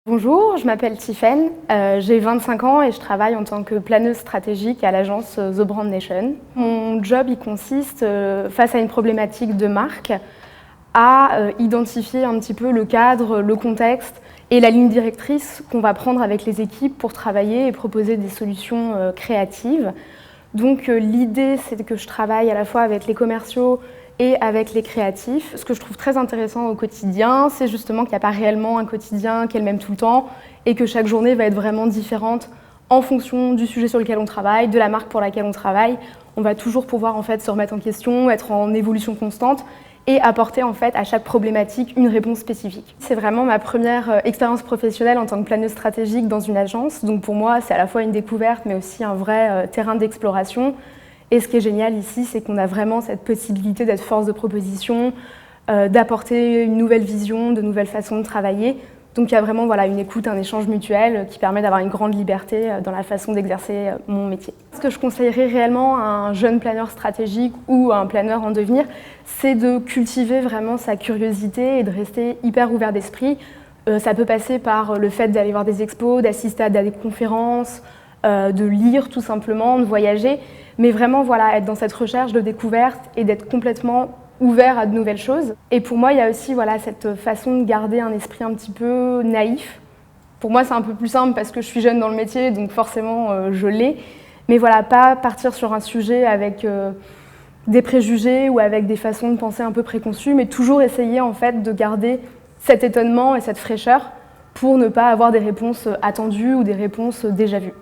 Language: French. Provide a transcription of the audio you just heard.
Bonjour, je m'appelle Tiffaine, j'ai 25 ans et je travaille en tant que planeuse stratégique à l'agence The Brand Nation. Mon job il consiste, face à une problématique de marque, à identifier un petit peu le cadre, le contexte et la ligne directrice qu'on va prendre avec les équipes pour travailler et proposer des solutions créatives. Donc l'idée, c'est que je travaille à la fois avec les commerciaux et avec les créatifs. Ce que je trouve très intéressant au quotidien, c'est justement qu'il n'y a pas réellement un quotidien qui est le même tout le temps et que chaque journée va être vraiment différente en fonction du sujet sur lequel on travaille, de la marque pour laquelle on travaille. On va toujours pouvoir en fait se remettre en question, être en évolution constante et apporter en fait à chaque problématique une réponse spécifique. C'est vraiment ma première expérience professionnelle en tant que planeuse stratégique dans une agence. Donc pour moi, c'est à la fois une découverte mais aussi un vrai terrain d'exploration. Et ce qui est génial ici, c'est qu'on a vraiment cette possibilité d'être force de proposition, d'apporter une nouvelle vision, de nouvelles façons de travailler. Donc il y a vraiment une écoute, un échange mutuel qui permet d'avoir une grande liberté dans la façon d'exercer mon métier. Ce que je conseillerais réellement à un jeune planeur stratégique ou à un planeur en devenir, c'est de cultiver vraiment sa curiosité et de rester hyper ouvert d'esprit. Ça peut passer par le fait d'aller voir des expos, d'assister à des conférences, de lire tout simplement, de voyager, mais vraiment être dans cette recherche de découverte et d'être complètement ouvert à de nouvelles choses. Et pour moi, il y a aussi cette façon de garder un esprit un petit peu naïf. Pour moi, c'est un peu plus simple parce que je suis jeune dans le métier, donc forcément, je l'ai. Mais pas partir sur un sujet avec des préjugés ou avec des façons de penser un peu préconçues, mais toujours essayer en fait de garder cet étonnement et cette fraîcheur pour ne pas avoir des réponses attendues ou des réponses déjà vues.